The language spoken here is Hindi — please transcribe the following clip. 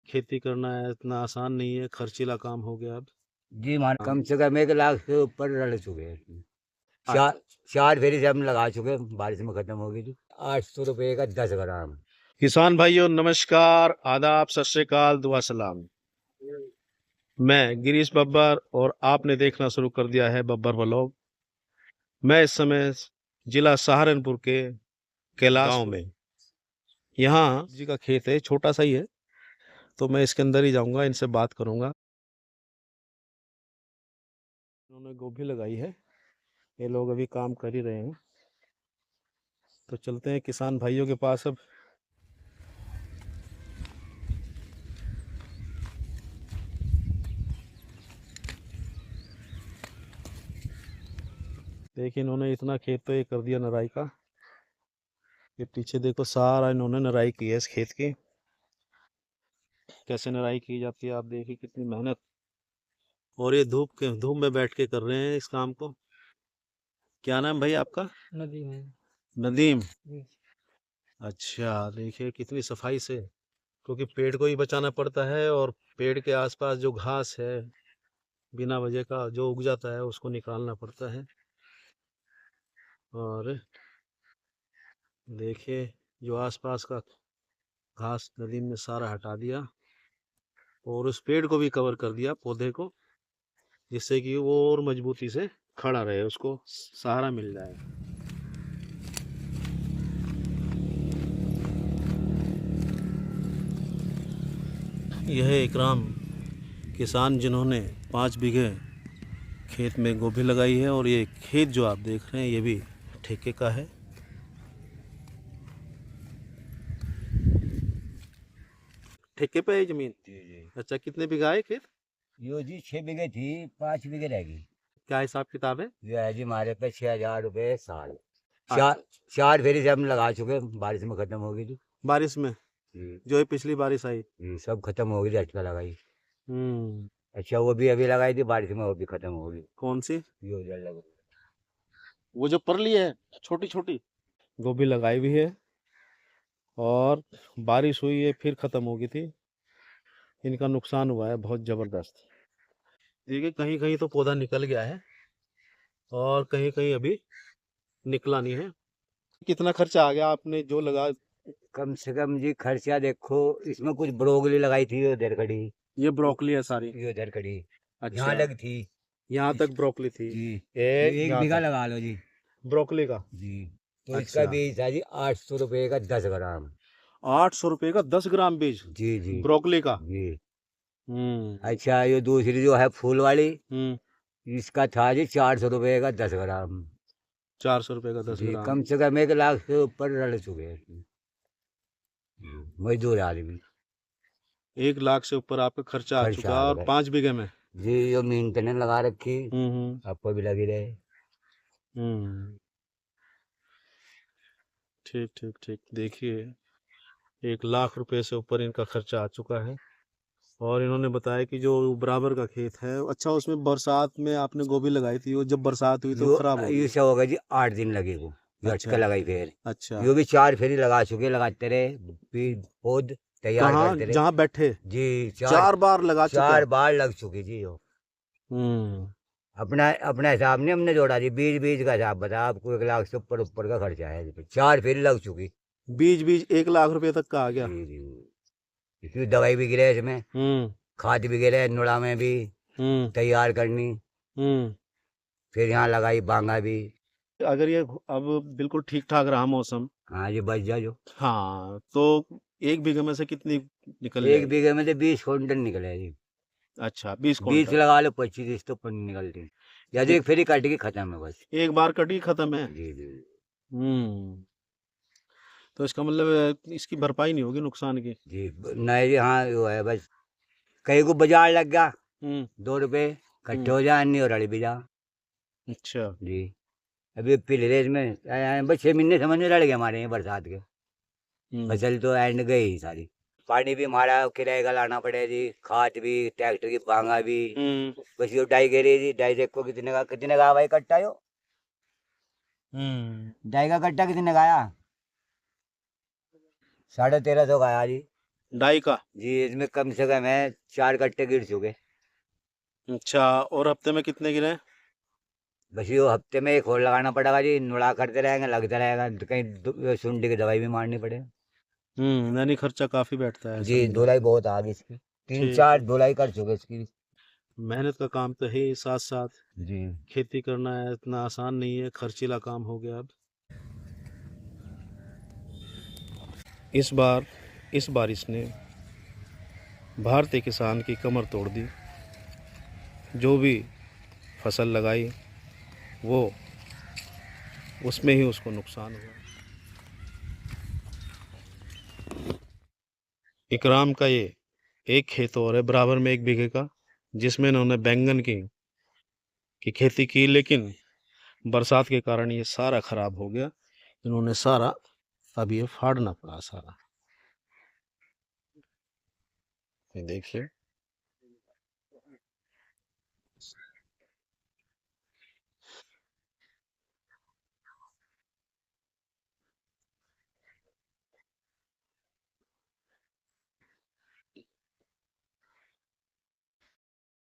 खेती करना है इतना आसान नहीं है, खर्चीला काम हो गया अब। जी मान कम से कम 1 लाख से ऊपर रह चुके हैं इसमें। अच्छा। चार फेरी से हम लगा चुके हैं, बारिश में खत्म हो गई थी। 800 रुपये का 10 ग्राम। किसान भाइयों नमस्कार, आदाब, सत श्री अकाल, दुआ सलाम। मैं गिरीश बब्बर और आपने देखना शुरू कर दिया है बब्बर व्लॉग। मैं इस समय जिला सहारनपुर के कैलाश गांव में, यहाँ जी का खेत है, छोटा सा ही है, तो मैं इसके अंदर ही जाऊंगा, इनसे बात करूंगा। उन्होंने गोभी लगाई है, ये लोग अभी काम कर ही रहे हैं, तो चलते हैं किसान भाइयों के पास अब। देखिए इन्होंने इतना खेत तो ये कर दिया नराई का। ये पीछे देखो सारा इन्होंने नराई की है इस खेत की। कैसे नराई की जाती है आप देखिए, कितनी मेहनत। और ये धूप में बैठ के कर रहे हैं इस काम को। क्या नाम भाई आपका? नदीम है। नदीम। जी। अच्छा, देखिए कितनी सफाई से, क्योंकि पेड़ को ही बचाना पड़ता है और पेड़ के आसपास जो घास है बिना वजह का जो उग जाता है उसको निकालना पड़ता है। और देखिए जो आसपास का घास नदीम ने सारा हटा दिया और उस पेड़ को भी कवर कर दिया, पौधे को, जिससे कि वो और मजबूती से खड़ा रहे, उसको सहारा मिल जाए। यह इकराम किसान जिन्होंने 5 बीघे खेत में गोभी लगाई है, और ये खेत जो आप देख रहे हैं ये भी ठेके का है। ठेके पे है जमीन? जी जी। अच्छा, कितने बीघा है खेत? यो जी 6 बीघे थी, 5 बीघे रह गई। क्या हिसाब किताब है? ये है जी हमारे पे 6,000 रुपये साल। अच्छा। चार फेरी से हम लगा चुके हैं, बारिश में खत्म हो गई थी। बारिश में? जी जो है पिछली बारिश आई। जी, सब खत्म हो गई थी, अटका लगाई। हम्म। अच्छा वो भी अभी लगाई थी, बारिश में वो भी खत्म हो गई। कौन सी? यो जल लगा। वो जो परली है, छोटी छोटी गोभी लगाई हुई है, और बारिश हुई है फिर खत्म हो गई थी। इनका नुकसान हुआ है बहुत जबरदस्त। देखिए कहीं कहीं तो पौधा निकल गया है और कहीं कहीं अभी निकला नहीं है। कितना खर्चा आ गया आपने जो लगा? कम से कम जी खर्चा देखो, इसमें कुछ ब्रोकली लगाई थी, यो उधर खड़ी। ये ब्रोकली है सारी? ये उधर खड़ी। यहाँ अच्छा, लग थी। यहाँ तक ब्रोकली थी? जी। एक ये 1 बीघा तक लगा लो जी। ब्रोकली का? जी। तो इसका अच्छा, बीज था जी 800 रुपये का 10 ग्राम। 800 रुपये का 10 ग्राम बीज जी जी ब्रोकली का? जी। हम्म। अच्छा ये दूसरी जो है फूल वाली, हम्म। इसका था जी 400 रुपये का 10 ग्राम। 400 रुपये का दस जी ग्राम कम से कम 1 लाख से ऊपर रह चुके हैं इसमें। मजदूर आदमी। 1 लाख से ऊपर आपका खर्चा आ खर्चा चुका, आ और गया 5 बीघे में? जी। ये मेंटेनेंस लगा रखी, हम्म। आपको भी लगी रहे। हम्म। ठीक ठीक ठीक। देखिए 1 लाख रुपए से ऊपर इनका खर्चा आ चुका है। और इन्होंने बताया कि जो बराबर का खेत है, अच्छा उसमें बरसात में आपने गोभी लगाई थी, वो जब बरसात हुई तो यो खराब हो ये गई? सब हो गया जी 8 दिन लगे वो। यो अटका अच्छा। लगाई फिर। अच्छा। यो भी 4 फेरी लगा चुके, लगाते रहे, बीज पौध तैयार कहाँ करते रहे। जहाँ बैठे? जी चार 4 बार लगा चुके चार हैं? बार लग चुकी जी यो। हम्म। अपना अपना हिसाब नहीं हमने जोड़ा जी, बीज बीज का हिसाब बता आपको। 1 लाख से ऊपर ऊपर का खर्चा है जी। 4 फेरी लग चुकी। बीज बीज 1 लाख रुपए तक का आ गया? जी जी। इसमें दवाई भी गिरे इसमें, हम्म। खाद भी गिरे, नुड़ा में भी हम्म। तैयार करनी, हम्म। फिर यहाँ लगाई बांगा भी। अगर ये अब बिल्कुल ठीक ठाक रहा मौसम, हाँ जी बच जा जो। हाँ, तो 1 बीघे में से कितनी निकल 1 बीघे जाएगी? में तो 20 क्विंटल निकले जी। अच्छा, 20 बीज क्विंटल लगा लो, 25 तो पन निकलती। या तो एक, एक फेरी काट के खत्म है बस। एक बार कटी खत्म है? जी जी हम्म। तो इसका मतलब इसकी भरपाई नहीं होगी नुकसान की? जी। नहीं जी हाँ वो है बस। कहीं को बाजार लग गया, हम्म। 2 रुपए इकट्ठे हम्म। हो जाए, नहीं और अड़ी भी जा। अच्छा। जी। अभी पिछले में बस 6 महीने समझ में रड़ गए हमारे यहाँ बरसात के। हम्म। फसल तो एंड गई सारी। पानी भी हमारा किराए का लाना पड़े जी, खाद भी, ट्रैक्टर की बांगा भी। हम्म। बस यो डाई गिरी जी। डाई देखो कितने का भाई कट्टा यो। हम्म। डाई का कट्टा कितने का आया? 1350 का आया जी। ढाई का? जी, इसमें कम से कम है 4 कट्टे गिर चुके। अच्छा, और हफ्ते में कितने गिरे? बस ये हफ्ते में एक और लगाना पड़ेगा जी, नुड़ा करते रहेंगे, लगता रहेगा, तो कहीं सुंडी की दवाई भी मारनी पड़े। यानी खर्चा काफी बैठता है जी, समझो। धुलाई बहुत आ गई इसकी, तीन ठीक चार है। धुलाई कर चुके इसकी। मेहनत का काम तो है ही, साथ साथ जी। खेती करना है इतना आसान नहीं है, खर्चीला काम हो गया अब। इस बार इस बारिश ने भारतीय किसान की कमर तोड़ दी। जो भी फसल लगाई वो उसमें ही उसको नुकसान हुआ। इकराम का ये एक खेत और है बराबर में 1 बीघे का, जिसमें इन्होंने बैंगन की खेती की, लेकिन बरसात के कारण ये सारा खराब हो गया। इन्होंने सारा अब ये फाड़ना पड़ा सारा। ये देखिए।